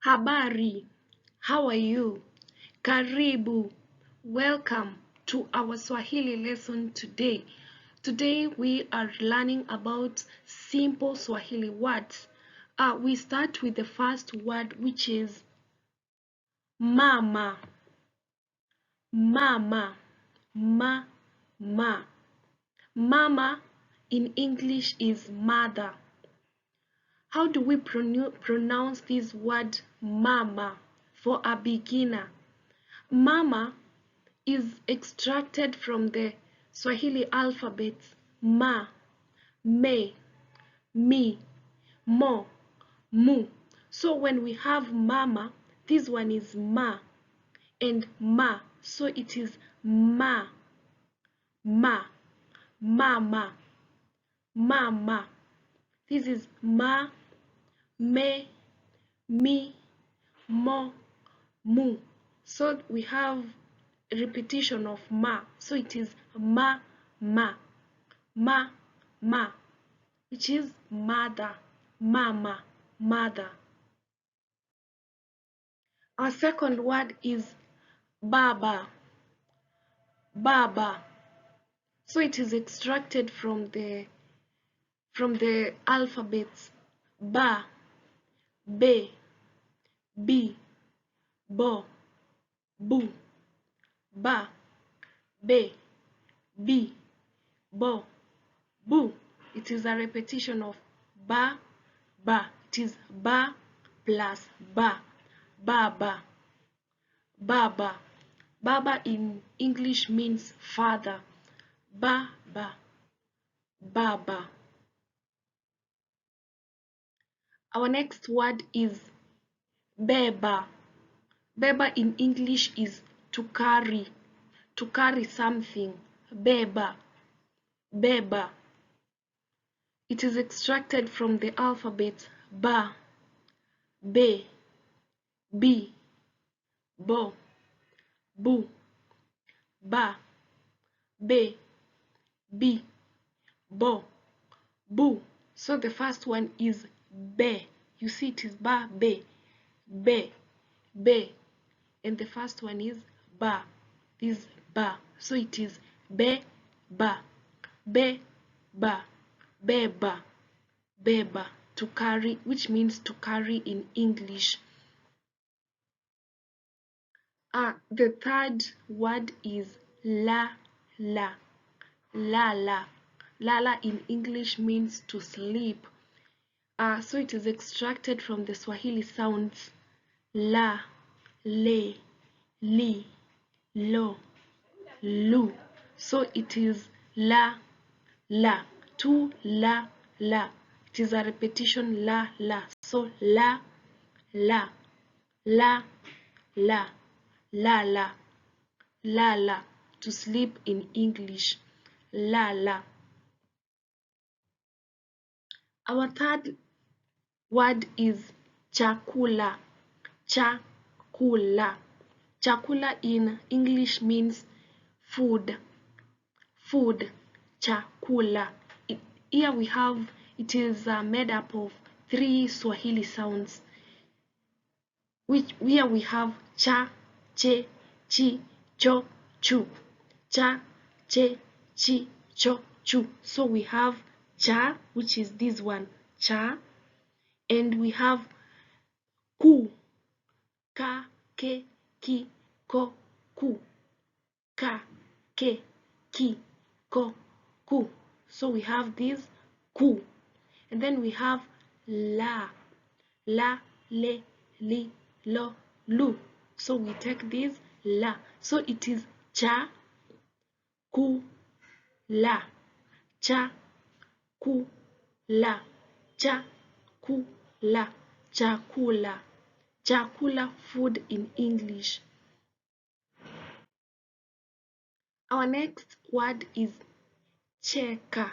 Habari, how are you? Karibu, welcome to our Swahili lesson today. Today we are learning about simple Swahili words. We start with the first word, which is mama. Mama, ma. Mama in English is mother. How do we pronounce this word mama for a beginner? Mama is extracted from the Swahili alphabets ma, me, mi, mo, mu. So when we have mama, this one is ma and ma. So it is ma, mama, mama. This is ma, me, mi, mo, mu. So we have repetition of ma. So it is ma, which is mother, mama, mother. Our second word is baba, baba. So it is extracted from the alphabets ba, be, bi, bo, bu, ba, be, bi, bo, bu. It is a repetition of ba, ba. It is ba plus ba, baba, baba. Baba in English means father. Baba, baba. Our next word is beba. Beba in English is to carry something. Beba, beba. It is extracted from the alphabet ba, be, bi, bo, bu, ba, be, bi, bo, bu. So the first one is be. You see it is ba, be, be, be. And the first one is ba. This is ba. So it is be, ba, beba, beba, to carry, which means to carry in English. The third word is la. Lala in English means to sleep. So it is extracted from the Swahili sounds la, le, li, lo, lu. So it is la, to la. It is a repetition la. So la, la, to sleep in English. La. Our third word is chakula. Chakula in English means food. Chakula. Here we have, it is made up of 3 Swahili sounds, which here we have cha, che, chi, cho, chu. Cha, che, chi, cho, chu. So we have cha, which is this one, cha, and we have ku, ka, ke, ki, ko, ku. Ka, ke, ki, ko, ku. So we have this ku. And then we have la, le, li, lo, lu. So we take this la. So it is cha, ku, la. Cha, ku, la. Cha, ku, la. Chakula. Chakula, food in English. Our next word is cheka.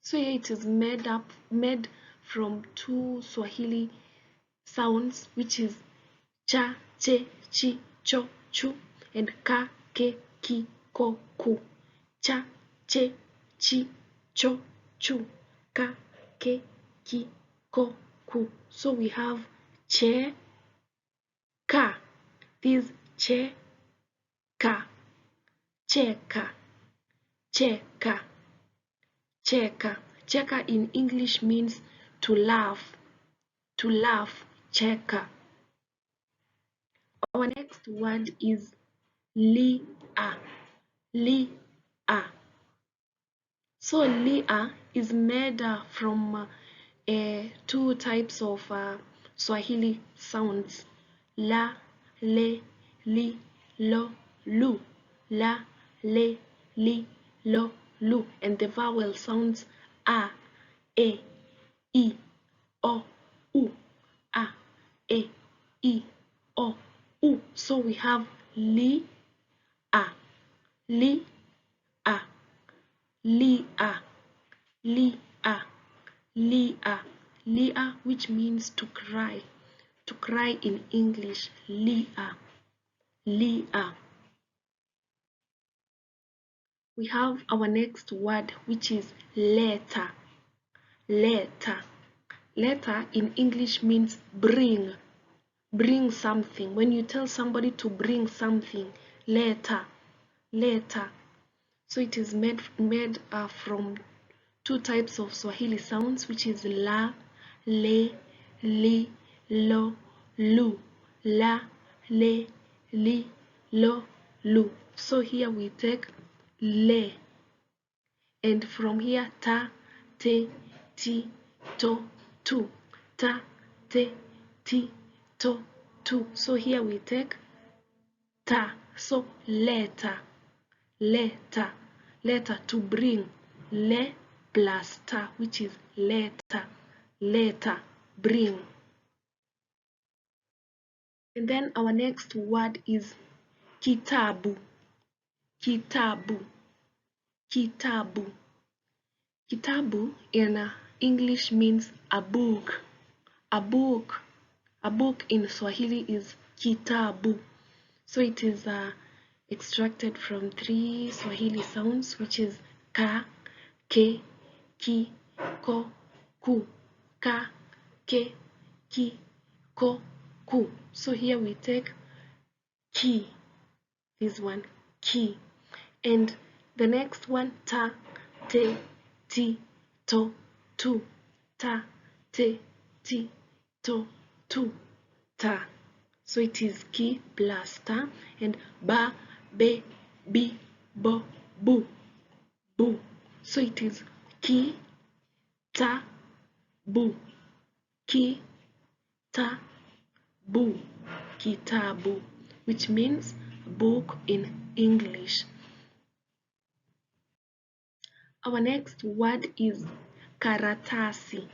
So here it is made from 2 Swahili sounds, which is cha, che, chi, cho, chu, and ka, ke, ki, ko, ku. Cha, che, chi, cho, chu, ka, ke, ki, ko, ku. So we have che ka. This che ka, cheka, cheka, cheka. Cheka in English means to laugh, to laugh, cheka. Our next word is lia, lia. So lia is made from two types of Swahili sounds: la, le, li, lo, lu, la, le, li, lo, lu, and the vowel sounds a, e, I, o, u, a, e, I, o, u. So we have li, a, li, a, li, a, li, a, li, a, li, a, which means to cry in English, li, a, li, a. We have our next word, which is letter, letter. Letter in English means bring, bring something. When you tell somebody to bring something, letter, letter. So it is made from two types of Swahili sounds, which is la, le, li, lo, lu, la, le, li, lo, lu. So here we take le, and from here ta, te, ti, to, tu, ta, te, ti, to, tu. So here we take ta. So letter, letter, letter, to bring, le plus ta, which is letter, letter, bring. And then our next word is kitabu, kitabu, kitabu. Kitabu in English means a book, a book. A book in Swahili is kitabu. So it is extracted from three Swahili sounds, which is ka, ke, ki, ko, ku, ka, ke, ki, ko, ku. So here we take ki, this one, ki, and the next one ta, te, ti, to, tu, ta, te, ti, to, tu, ta. So it is ki plus ta, and ba, be, bi, bo, bu, bu. So it is ki, ta, bu, ki, ta, bu, kitabu, which means book in English. Our next word is karatasi,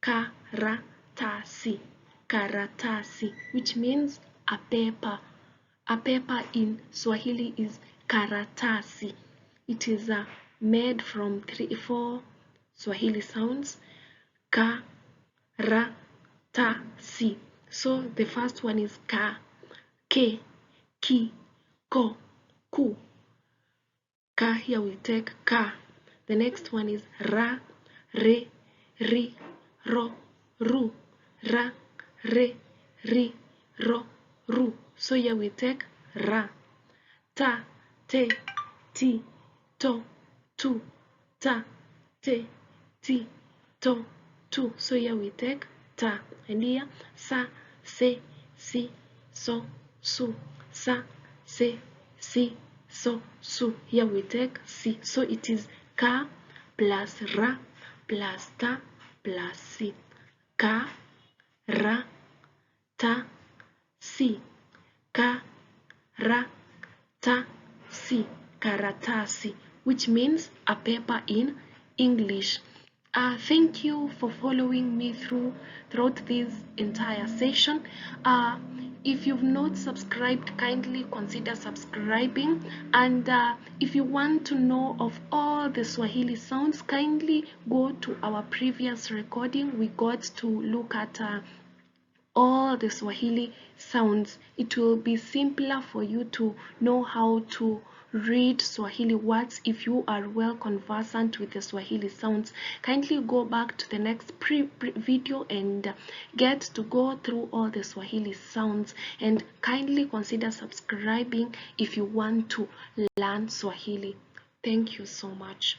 karatasi, karatasi, which means a paper. A paper in Swahili is karatasi. It is made from four Swahili sounds: ka, ra, ta, si. So the first one is ka, ke, ki, ko, ku. Ka, here we take ka. The next one is ra, re, ri, ro, ru, ra, re, ri, ro, ru. So here we take ra. Ta, te, ti, to, tu, ta, te, ti, to, tu. So here we take ta. And here sa, se, si, so, su, sa, se, si, so, su. Here we take si. So it is ka plus ra plus ta plus si. Ka, ra, ta, si. Ka, ra, ta, si, karatasi, which means a paper in English. Thank you for following me throughout this entire session. If you've not subscribed, kindly consider subscribing, and if you want to know of all the Swahili sounds, kindly go to our previous recording. We got to look at all the Swahili sounds. It will be simpler for you to know how to read Swahili words if you are well conversant with the Swahili sounds. Kindly go back to the next video and get to go through all the Swahili sounds, and kindly consider subscribing if you want to learn Swahili. Thank you so much.